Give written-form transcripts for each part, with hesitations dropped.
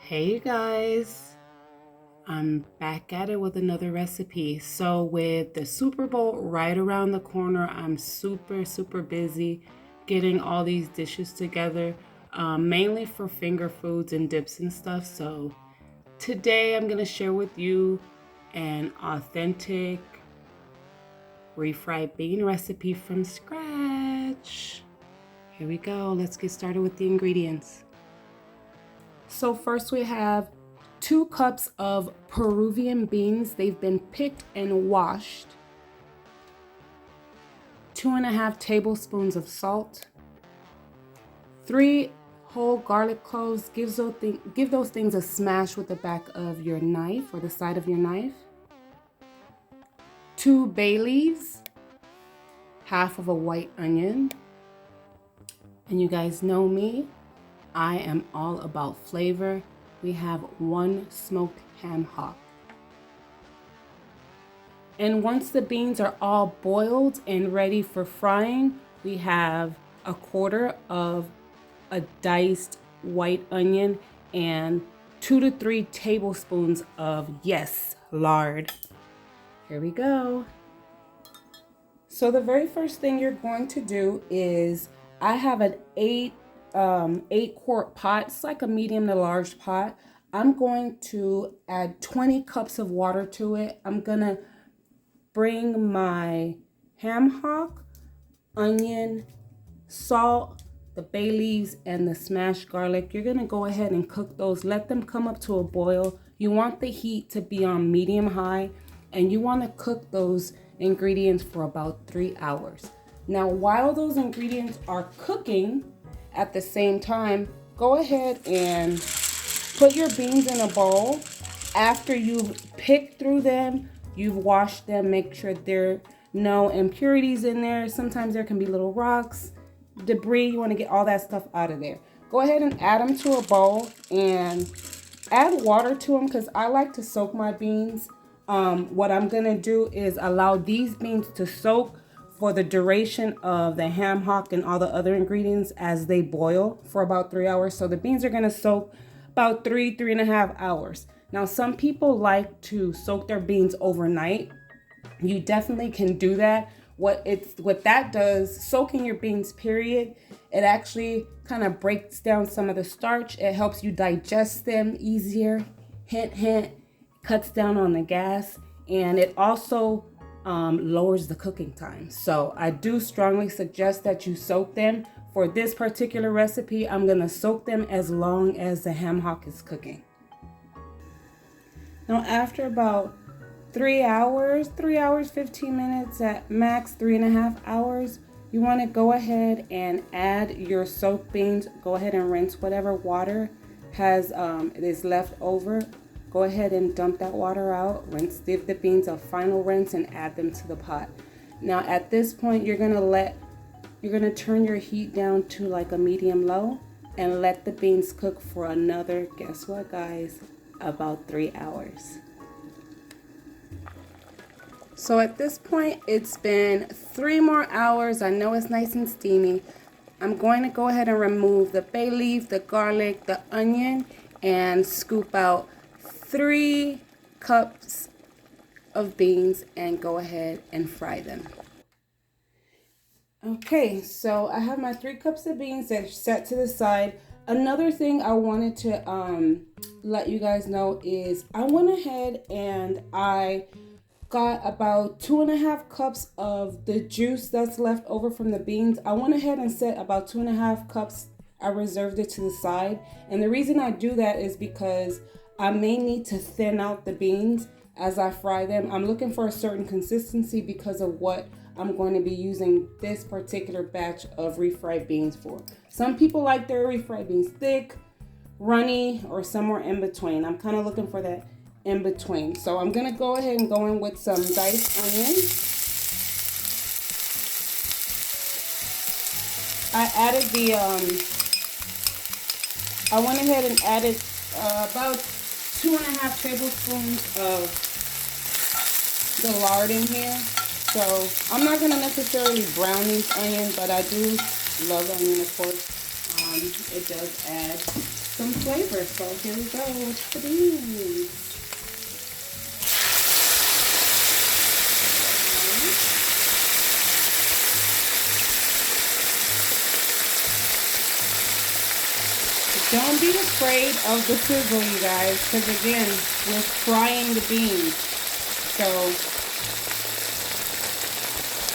Hey guys, I'm back at it with another recipe. So with the Super Bowl right around the corner, I'm super busy getting all these dishes together, mainly for finger foods and dips and stuff. So today I'm gonna share with you an authentic refried bean recipe from scratch. Here we go, let's get started with the ingredients. So first we have 2 cups of Peruvian beans. They've been picked and washed. 2.5 tablespoons of salt. 3 whole garlic cloves. Give those things a smash with the back of your knife or the side of your knife. 2 bay leaves. Half of a white onion. And you guys know me, I am all about flavor. We have 1 smoked ham hock. And once the beans are all boiled and ready for frying, we have 1/4 of a diced white onion and 2 to 3 tablespoons of, yes, lard. Here we go. So the very first thing you're going to do is, I have an 8-quart pot. It's like a medium to large pot. I'm going to add 20 cups of water to it. I'm gonna bring my ham hock, onion, salt, the bay leaves, and the smashed garlic. You're gonna go ahead and cook those. Let them come up to a boil. You want the heat to be on medium high, and you want to cook those ingredients for about 3 hours. Now, while those ingredients are cooking, at the same time, go ahead and put your beans in a bowl. After you've picked through them, you've washed them, make sure there are no impurities in there. Sometimes there can be little rocks, debris. You want to get all that stuff out of there. Go ahead and add them to a bowl and add water to them, because I like to soak my beans. What I'm going to do is allow these beans to soak for the duration of the ham hock and all the other ingredients as they boil for about 3 hours. So the beans are going to soak about 3.5 hours. Now, some people like to soak their beans overnight. You definitely can do that. What that does, soaking your beans, period, it actually kind of breaks down some of the starch. It helps you digest them easier. Hint, hint, cuts down on the gas, and it also lowers the cooking time. So I do strongly suggest that you soak them. For this particular recipe, I'm gonna soak them as long as the ham hock is cooking. Now, after about 3 hours, 15 minutes at max, 3.5 hours, you want to go ahead and add your soaked beans. Go ahead and rinse whatever water is left over. Go ahead and dump that water out. Give the beans a final rinse and add them to the pot. Now, at this point, you're gonna turn your heat down to like a medium low and let the beans cook for another, guess what, guys, about 3 hours. So at this point, it's been 3 more hours. I know it's nice and steamy. I'm going to go ahead and remove the bay leaf, the garlic, the onion, and scoop out 3 cups of beans and go ahead and fry them. Okay, so I have my 3 cups of beans that are set to the side. Another thing I wanted to let you guys know is I went ahead and I got about 2.5 cups of the juice that's left over from the beans. I went ahead and set about 2.5 cups. I reserved it to the side. And the reason I do that is because I may need to thin out the beans as I fry them. I'm looking for a certain consistency because of what I'm going to be using this particular batch of refried beans for. Some people like their refried beans thick, runny, or somewhere in between. I'm kind of looking for that in between. So I'm going to go ahead and go in with some diced onion. I went ahead and added about 2.5 tablespoons of the lard in here. So I'm not going to necessarily brown these onions, but I do love onion, of course. It does add some flavor. So here we go with the beans. Don't be afraid of the sizzle, you guys, because again, we're frying the beans. So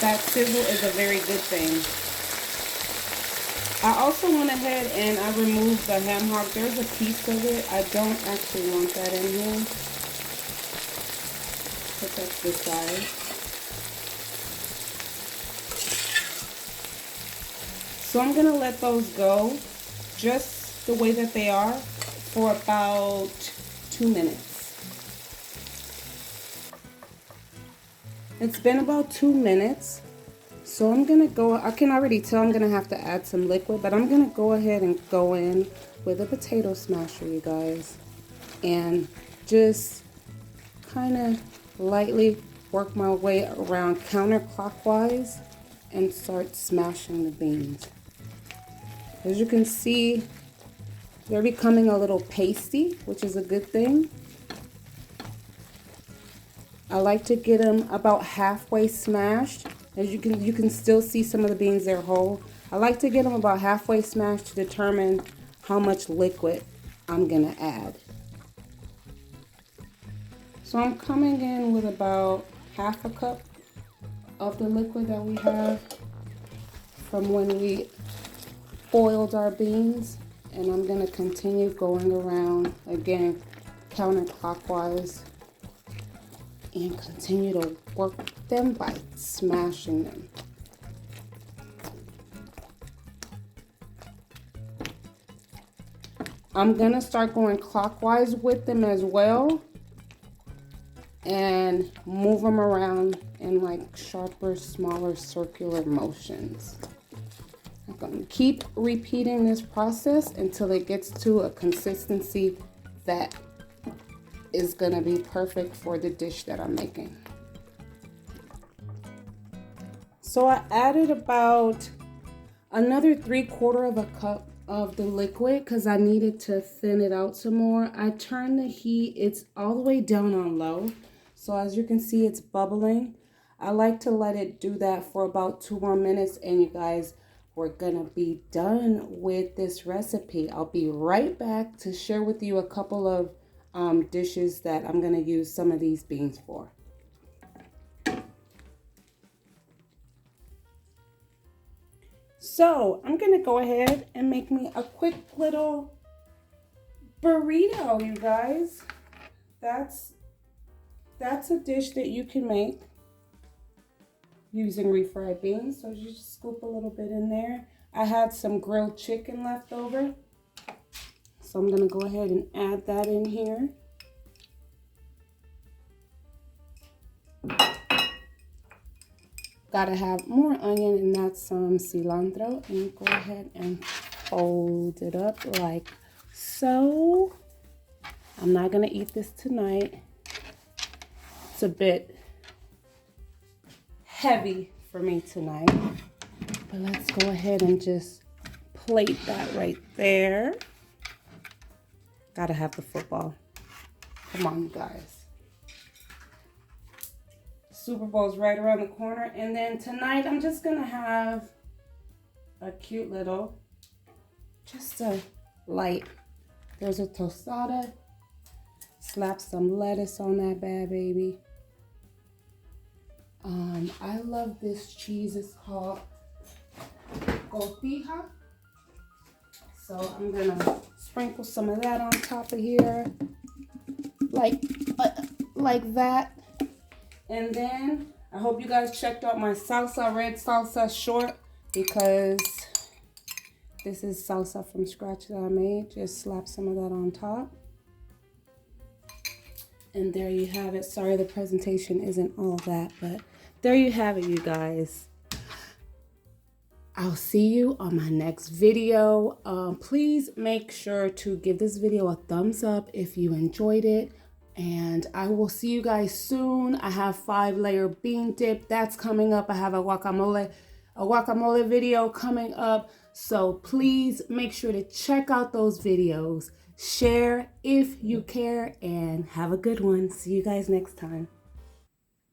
that sizzle is a very good thing. I also went ahead and I removed the ham hock. There's a piece of it. I don't actually want that in here. Put that to the side. So I'm going to let those go just the way that they are for about 2 minutes. It's been about 2 minutes. So I'm gonna go, I can already tell I'm gonna have to add some liquid, but I'm gonna go ahead and go in with a potato smasher, you guys, and just kind of lightly work my way around counterclockwise and start smashing the beans. As you can see, they're becoming a little pasty, which is a good thing. I like to get them about halfway smashed. As you can still see some of the beans there whole. I like to get them about halfway smashed to determine how much liquid I'm gonna add. So I'm coming in with about half a cup of the liquid that we have from when we boiled our beans. And I'm going to continue going around, again, counterclockwise, and continue to work them by smashing them. I'm going to start going clockwise with them as well and move them around in like sharper, smaller circular motions. I'm going to keep repeating this process until it gets to a consistency that is going to be perfect for the dish that I'm making. So I added about another 3/4 of a cup of the liquid because I needed to thin it out some more. I turned the heat, it's all the way down on low. So as you can see, it's bubbling. I like to let it do that for about 2 more minutes, and you guys, we're gonna be done with this recipe. I'll be right back to share with you a couple of dishes that I'm gonna use some of these beans for. So I'm gonna go ahead and make me a quick little burrito, you guys. That's a dish that you can make using refried beans. So you just scoop a little bit in there. I had some grilled chicken left over, so I'm gonna go ahead and add that in here. Gotta have more onion, and that's some cilantro, and go ahead and fold it up like so. I'm not gonna eat this tonight. It's a bit heavy for me tonight, but let's go ahead and just plate that right there. Gotta have the football. Come on, you guys. Super Bowl's right around the corner, and then tonight I'm just gonna have a cute little, just a light. There's a tostada. Slap some lettuce on that bad baby. I love this cheese. It's called cotija. So I'm gonna sprinkle some of that on top of here, like that. And then I hope you guys checked out my salsa, red salsa short, because this is salsa from scratch that I made. Just slap some of that on top. And there you have it. Sorry the presentation isn't all that, but there you have it, you guys. I'll see you on my next video. Please make sure to give this video a thumbs up if you enjoyed it. And I will see you guys soon. I have 5-layer bean dip that's coming up. I have a guacamole video coming up. So please make sure to check out those videos. share if you care, and have a good one. See you guys next time.